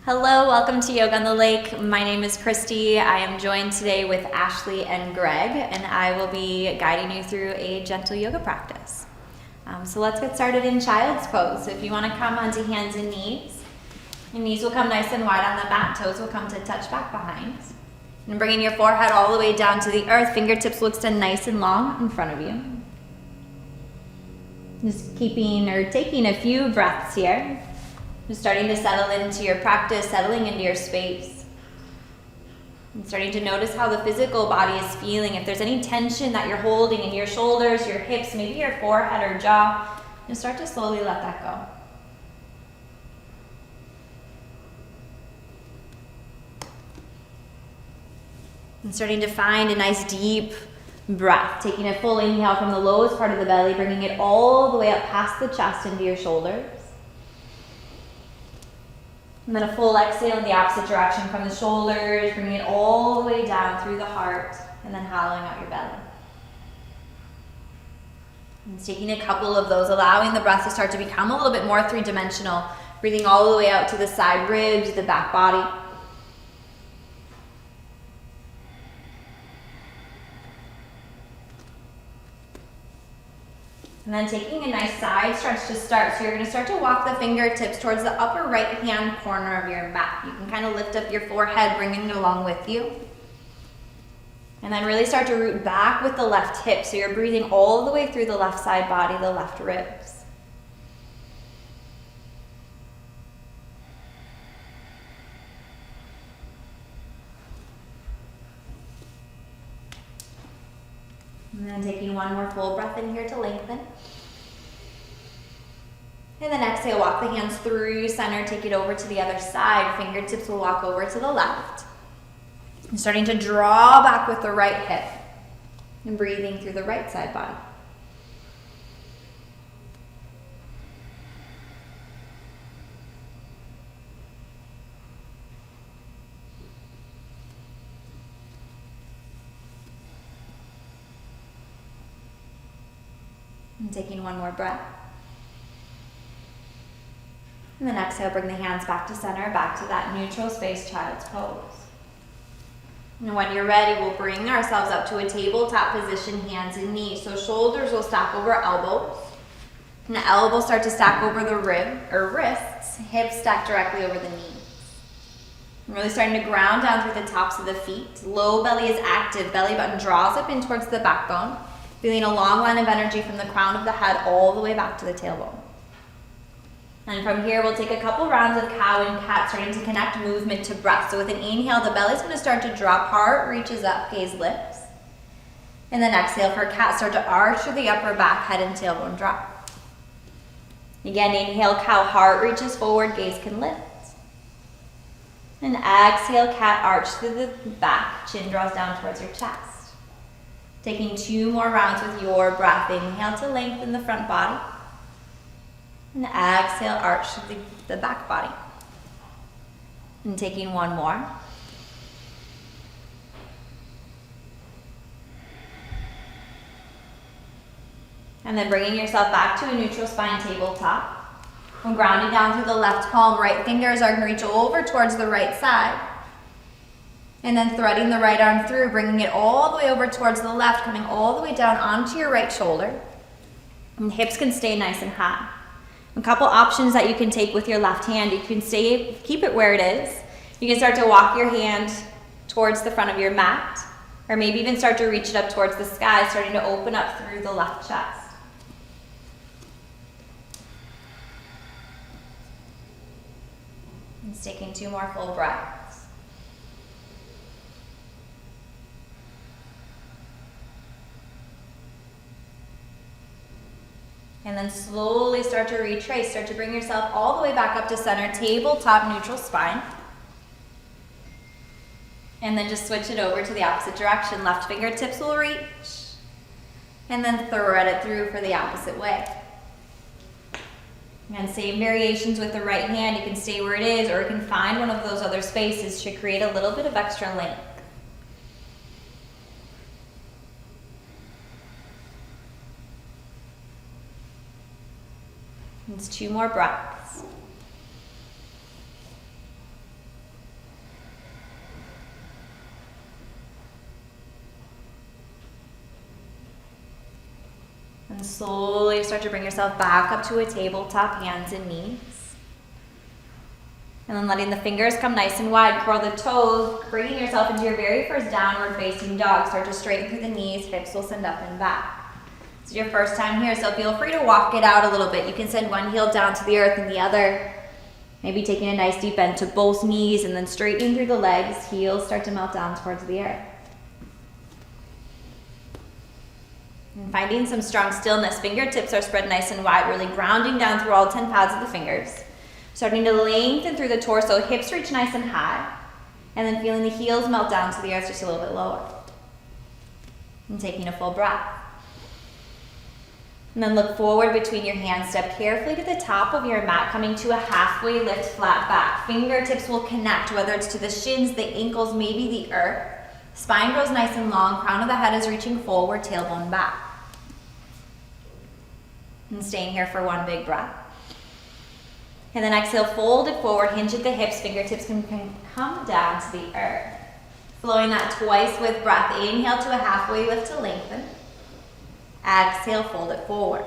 Hello, welcome to Yoga on the Lake. My name is Christy. I am joined today with Ashley and Greg, and I will be guiding you through a gentle yoga practice. So let's get started in child's pose. So if you want to come onto hands and knees, your knees will come nice and wide on the mat, toes will come to touch back behind. And bringing your forehead all the way down to the earth, fingertips will extend nice and long in front of you. Just taking a few breaths here. Just starting to settle into your practice, settling into your space. And starting to notice how the physical body is feeling. If there's any tension that you're holding in your shoulders, your hips, maybe your forehead or jaw, just start to slowly let that go. And starting to find a nice deep breath. Taking a full inhale from the lowest part of the belly, bringing it all the way up past the chest into your shoulders. And then a full exhale in the opposite direction from the shoulders, bringing it all the way down through the heart, and then hollowing out your belly. And taking a couple of those, allowing the breath to start to become a little bit more three-dimensional, breathing all the way out to the side ribs, the back body. And then taking a nice side stretch to start. So you're going to start to walk the fingertips towards the upper right hand corner of your mat. You can kind of lift up your forehead, bringing it along with you. And then really start to root back with the left hip. So you're breathing all the way through the left side body, the left ribs. And then taking one more full breath in here to lengthen. And then exhale, walk the hands through center, take it over to the other side. Fingertips will walk over to the left. And starting to draw back with the right hip. And breathing through the right side body. And taking one more breath. And then exhale, bring the hands back to center, back to that neutral space child's pose. And when you're ready, we'll bring ourselves up to a tabletop position, hands and knees. So shoulders will stack over elbows. And the elbows start to stack over the wrists, hips stack directly over the knees. And really starting to ground down through the tops of the feet. Low belly is active, belly button draws up in towards the backbone. Feeling a long line of energy from the crown of the head all the way back to the tailbone. And from here, we'll take a couple rounds of cow and cat, starting to connect movement to breath. So with an inhale, the belly's going to start to drop, heart reaches up, gaze lifts. And then exhale for cat, start to arch through the upper back, head and tailbone drop. Again, inhale, cow, heart reaches forward, gaze can lift. And exhale, cat, arch through the back, chin draws down towards your chest. Taking two more rounds with your breath. Inhale to lengthen the front body. And exhale, arch through the back body. And taking one more. And then bringing yourself back to a neutral spine tabletop. And grounding down through the left palm, right fingers are going to reach over towards the right side. And then threading the right arm through, bringing it all the way over towards the left, coming all the way down onto your right shoulder. And hips can stay nice and high. A couple options that you can take with your left hand. You can keep it where it is. You can start to walk your hand towards the front of your mat, or maybe even start to reach it up towards the sky, starting to open up through the left chest. And just taking two more full breaths. And then slowly start to retrace. Start to bring yourself all the way back up to center, tabletop, neutral spine. And then just switch it over to the opposite direction. Left fingertips will reach. And then thread it through for the opposite way. And same variations with the right hand. You can stay where it is, or you can find one of those other spaces to create a little bit of extra length. It's two more breaths. And slowly start to bring yourself back up to a tabletop, hands and knees. And then letting the fingers come nice and wide, curl the toes, bringing yourself into your very first downward facing dog. Start to straighten through the knees, hips will send up and back. It's your first time here, so feel free to walk it out a little bit. You can send one heel down to the earth and the other. Maybe taking a nice deep bend to both knees and then straightening through the legs, heels start to melt down towards the earth. And finding some strong stillness, fingertips are spread nice and wide, really grounding down through all 10 pads of the fingers. Starting to lengthen through the torso, hips reach nice and high, and then feeling the heels melt down to the earth just a little bit lower. And taking a full breath. And then look forward between your hands, step carefully to the top of your mat, coming to a halfway lift, flat back. Fingertips will connect, whether it's to the shins, the ankles, maybe the earth. Spine grows nice and long, crown of the head is reaching forward, tailbone back. And staying here for one big breath. And then exhale, fold it forward, hinge at the hips, fingertips can come down to the earth. Flowing that twice with breath. Inhale to a halfway lift to lengthen. Exhale, fold it forward.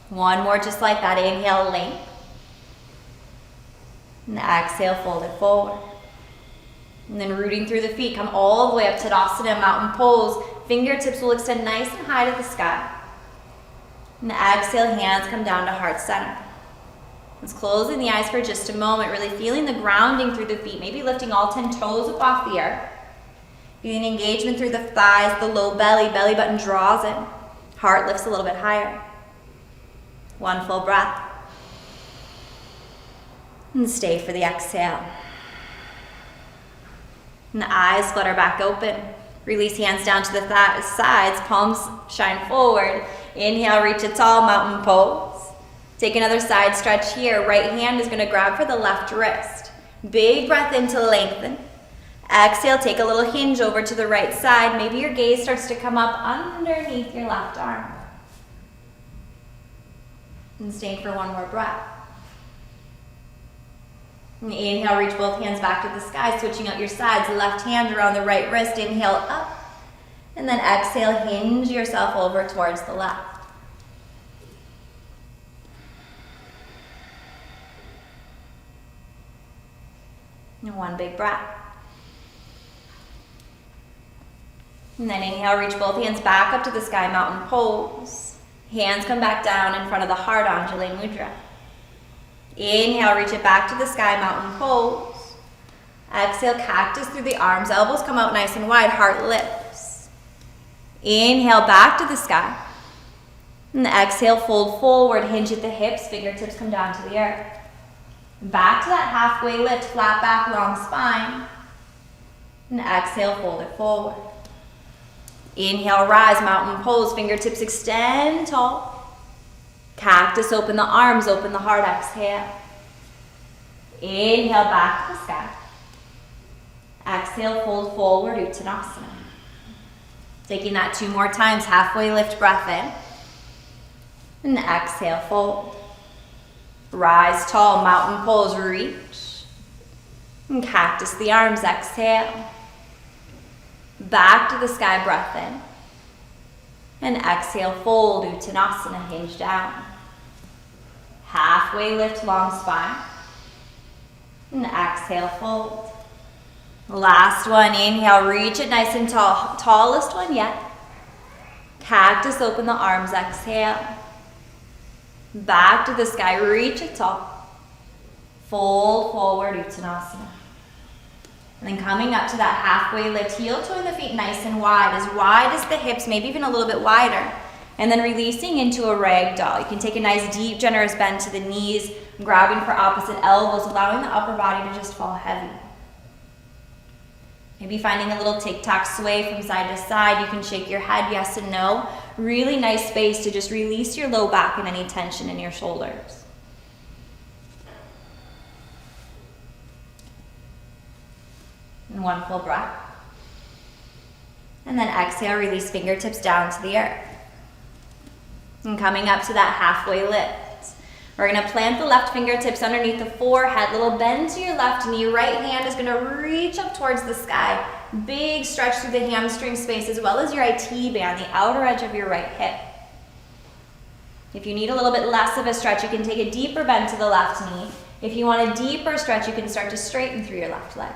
One more just like that. Inhale, length. And exhale, fold it forward. And then rooting through the feet, come all the way up to Tadasana, mountain pose. Fingertips will extend nice and high to the sky. And exhale, hands come down to heart center. Let's closing the eyes for just a moment, really feeling the grounding through the feet, maybe lifting all 10 toes up off the earth. Feeling engagement through the thighs, the low belly, belly button draws in. Heart lifts a little bit higher. One full breath. And stay for the exhale. And the eyes flutter back open. Release hands down to the sides, palms shine forward. Inhale, reach a tall mountain pose. Take another side stretch here. Right hand is going to grab for the left wrist. Big breath in to lengthen. Exhale, take a little hinge over to the right side. Maybe your gaze starts to come up underneath your left arm. And stay for one more breath. And inhale, reach both hands back to the sky, switching out your sides. Left hand around the right wrist. Inhale up. And then exhale, hinge yourself over towards the left. And one big breath. And then inhale, reach both hands back up to the sky, mountain pose. Hands come back down in front of the heart, Anjali Mudra. Inhale, reach it back to the sky, mountain pose. Exhale, cactus through the arms, elbows come out nice and wide, heart lifts. Inhale, back to the sky. And exhale, fold forward, hinge at the hips, fingertips come down to the earth. Back to that halfway lift, flat back, long spine. And exhale, fold it forward. Inhale, rise, mountain pose, fingertips extend tall. Cactus, open the arms, open the heart, exhale. Inhale, back to the sky. Exhale, fold forward, Uttanasana. Taking that 2 more times, halfway lift, breath in. And exhale, fold. Rise tall, mountain pose, reach. And cactus the arms, exhale. Back to the sky, breath in. And exhale, fold, Uttanasana, hinge down. Halfway lift, long spine. And exhale, fold. Last one, inhale, reach it nice and tall. Tallest one yet. Cactus, open the arms, exhale. Back to the sky, reach it tall. Fold forward, Uttanasana. And then coming up to that halfway lift, heel toeing the feet nice and wide as the hips, maybe even a little bit wider. And then releasing into a ragdoll. You can take a nice deep, generous bend to the knees, grabbing for opposite elbows, allowing the upper body to just fall heavy. Maybe finding a little tic-tac sway from side to side. You can shake your head yes and no. Really nice space to just release your low back and any tension in your shoulders. And one full breath. And then exhale, release fingertips down to the earth. And coming up to that halfway lift. We're going to plant the left fingertips underneath the forehead. Little bend to your left knee. Right hand is going to reach up towards the sky. Big stretch through the hamstring space as well as your IT band, the outer edge of your right hip. If you need a little bit less of a stretch, you can take a deeper bend to the left knee. If you want a deeper stretch, you can start to straighten through your left leg.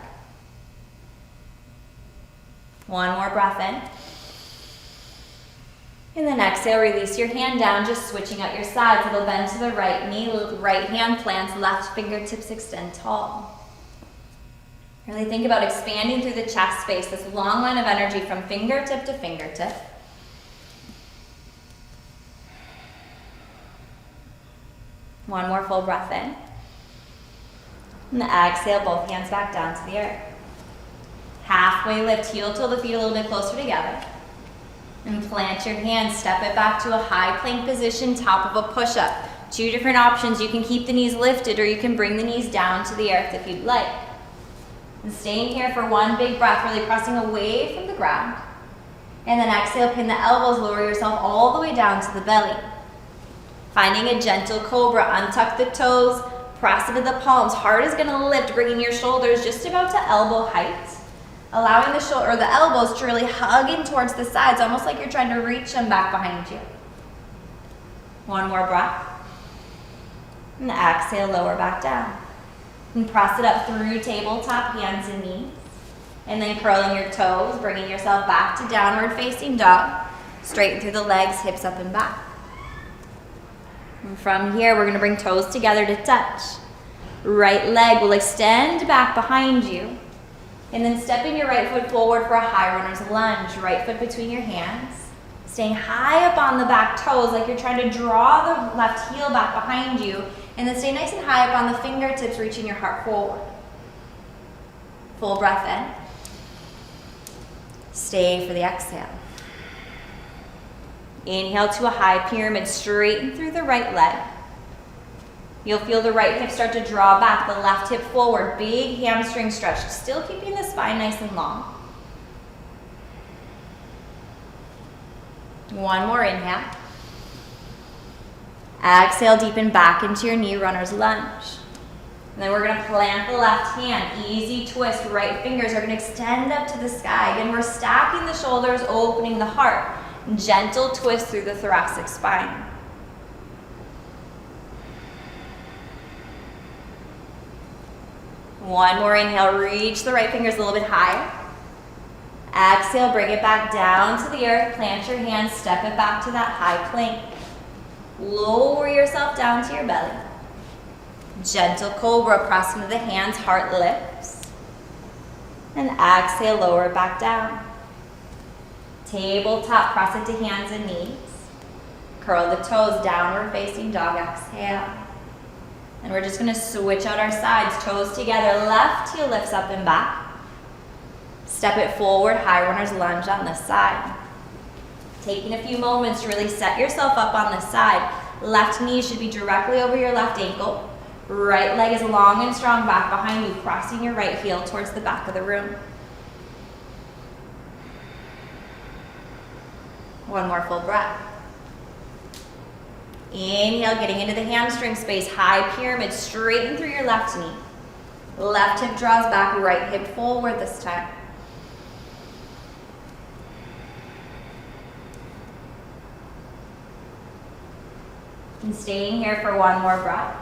One more breath in. And then exhale, release your hand down, just switching out your sides. Little bend to the right knee, right hand plants, left fingertips extend tall. Really think about expanding through the chest space, this long line of energy from fingertip to fingertip. One more full breath in. And exhale, both hands back down to the earth. Halfway lift, heel till the feet a little bit closer together. And plant your hands, step it back to a high plank position, top of a push-up. Two different options. You can keep the knees lifted or you can bring the knees down to the earth if you'd like. And staying here for one big breath, really pressing away from the ground. And then exhale, pin the elbows, lower yourself all the way down to the belly. Finding a gentle cobra, untuck the toes, press into the palms. Heart is gonna lift, bringing your shoulders just about to elbow height. Allowing the shoulder or the elbows to really hug in towards the sides, almost like you're trying to reach them back behind you. One more breath. And exhale, lower back down. And press it up through tabletop, hands and knees. And then curling your toes, bringing yourself back to downward facing dog. Straighten through the legs, hips up and back. And from here, we're gonna bring toes together to touch. Right leg will extend back behind you. And then stepping your right foot forward for a high runner's lunge. Right foot between your hands. Staying high up on the back toes like you're trying to draw the left heel back behind you. And then stay nice and high up on the fingertips, reaching your heart forward. Full breath in. Stay for the exhale. Inhale to a high pyramid, straighten through the right leg. You'll feel the right hip start to draw back, the left hip forward, big hamstring stretch, still keeping the spine nice and long. One more inhale. Exhale, deepen back into your knee runner's lunge. And then we're gonna plant the left hand, easy twist, right fingers are gonna extend up to the sky. Again, we're stacking the shoulders, opening the heart. Gentle twist through the thoracic spine. One more inhale, reach the right fingers a little bit higher. Exhale, bring it back down to the earth, plant your hands, step it back to that high plank. Lower yourself down to your belly. Gentle cobra, press into the hands, heart lifts. And exhale, lower it back down. Tabletop, press it to hands and knees. Curl the toes, downward facing dog, exhale. And we're just gonna switch out our sides, toes together, left heel lifts up and back. Step it forward, high runner's lunge on this side. Taking a few moments to really set yourself up on this side. Left knee should be directly over your left ankle. Right leg is long and strong back behind you, crossing your right heel towards the back of the room. One more full breath. Inhale, getting into the hamstring space, high pyramid, straighten through your left knee. Left hip draws back, right hip forward this time. And staying here for one more breath.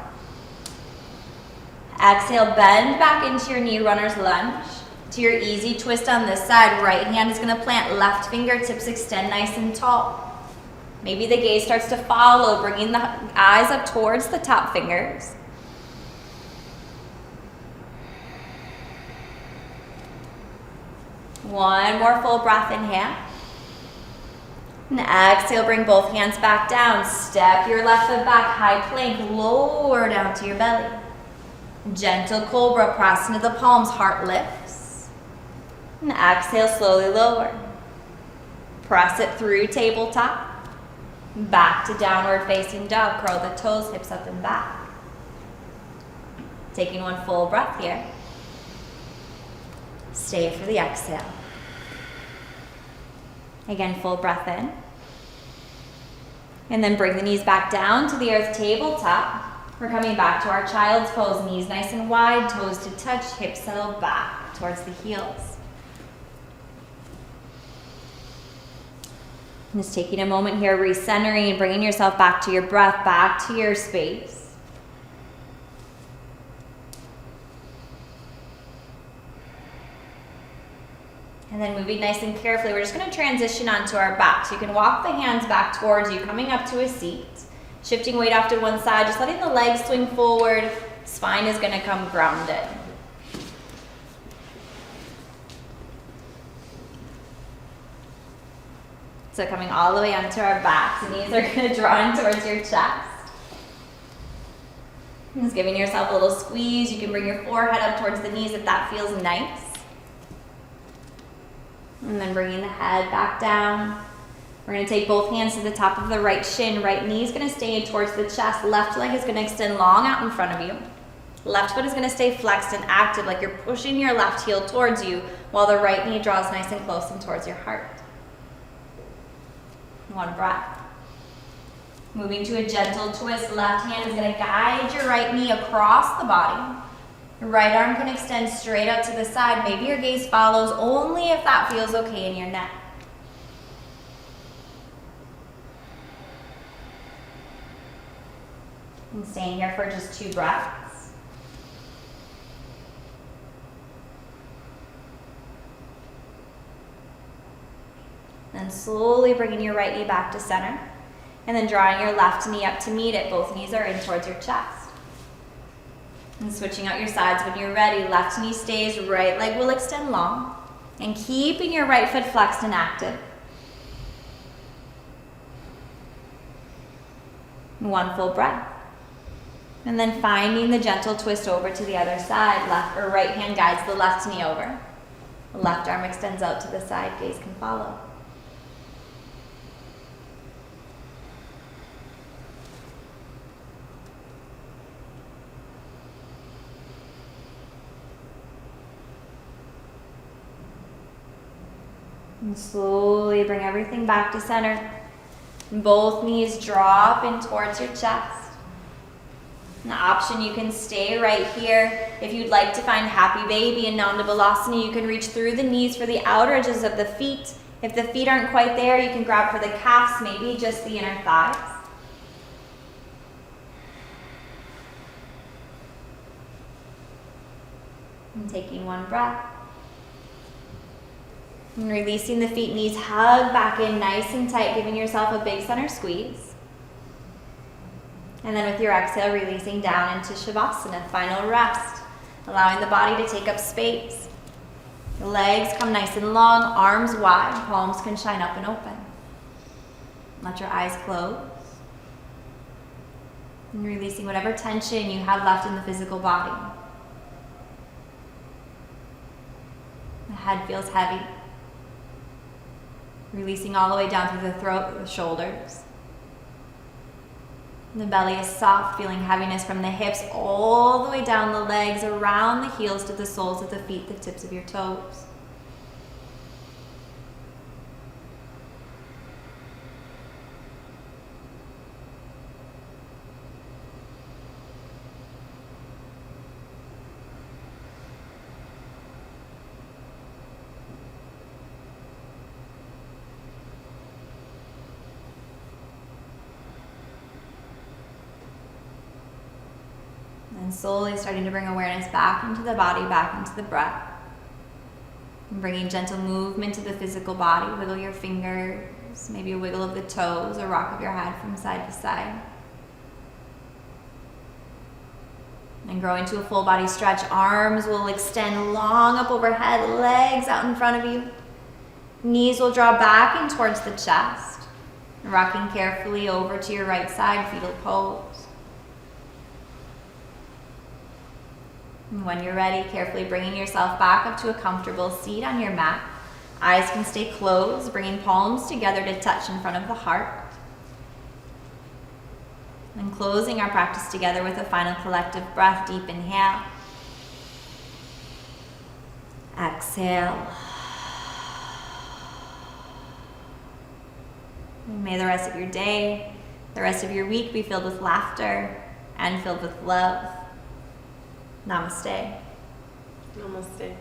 Exhale, bend back into your knee runner's lunge. To your easy twist on this side, right hand is gonna plant, left fingertips extend nice and tall. Maybe the gaze starts to follow, bringing the eyes up towards the top fingers. One more full breath, inhale. And exhale, bring both hands back down. Step your left foot back, high plank, lower down to your belly. Gentle cobra, press into the palms, heart lifts. And exhale, slowly lower. Press it through tabletop. Back to downward facing dog, curl the toes, hips up and back. Taking one full breath here. Stay for the exhale. Again, full breath in. And then bring the knees back down to the earth, tabletop. We're coming back to our child's pose, knees nice and wide, toes to touch, hips settle back towards the heels. Just taking a moment here, recentering and bringing yourself back to your breath, back to your space. And then moving nice and carefully, we're just going to transition onto our back. So you can walk the hands back towards you, coming up to a seat. Shifting weight off to one side, just letting the legs swing forward. Spine is going to come grounded. So coming all the way onto our backs, knees are going to draw in towards your chest. And just giving yourself a little squeeze. You can bring your forehead up towards the knees if that feels nice. And then bringing the head back down. We're going to take both hands to the top of the right shin. Right knee is going to stay towards the chest. Left leg is going to extend long out in front of you. Left foot is going to stay flexed and active, like you're pushing your left heel towards you, while the right knee draws nice and close and towards your heart. One breath. Moving to a gentle twist. Left hand is going to guide your right knee across the body. Your right arm can extend straight out to the side. Maybe your gaze follows, only if that feels okay in your neck. And staying here for just 2 breaths. Then slowly bringing your right knee back to center. And then drawing your left knee up to meet it. Both knees are in towards your chest. And switching out your sides when you're ready. Left knee stays, right leg will extend long. And keeping your right foot flexed and active. 1 full breath. And then finding the gentle twist over to the other side. Left or right hand guides the left knee over. The left arm extends out to the side, gaze can follow. And slowly bring everything back to center. Both knees drop in towards your chest. An option, you can stay right here. If you'd like to find happy baby in Nanda Balasana, you can reach through the knees for the outer edges of the feet. If the feet aren't quite there, you can grab for the calves, maybe just the inner thighs. And taking 1 breath. And releasing the feet, knees hug back in nice and tight, giving yourself a big center squeeze. And then with your exhale, releasing down into Shavasana, final rest, allowing the body to take up space. The legs come nice and long, arms wide, palms can shine up and open. Let your eyes close. And releasing whatever tension you have left in the physical body. The head feels heavy. Releasing all the way down through the throat, the shoulders. The belly is soft, feeling heaviness from the hips all the way down the legs, around the heels to the soles of the feet, the tips of your toes. And slowly starting to bring awareness back into the body, back into the breath. And bringing gentle movement to the physical body. Wiggle your fingers, maybe a wiggle of the toes, a rock of your head from side to side. And grow into a full body stretch. Arms will extend long up overhead, legs out in front of you. Knees will draw back in towards the chest. Rocking carefully over to your right side, fetal pose. And when you're ready, carefully bringing yourself back up to a comfortable seat on your mat. Eyes can stay closed, bringing palms together to touch in front of the heart. And closing our practice together with a final collective breath. Deep inhale. Exhale. And may the rest of your day, the rest of your week be filled with laughter and filled with love. Namaste. Namaste.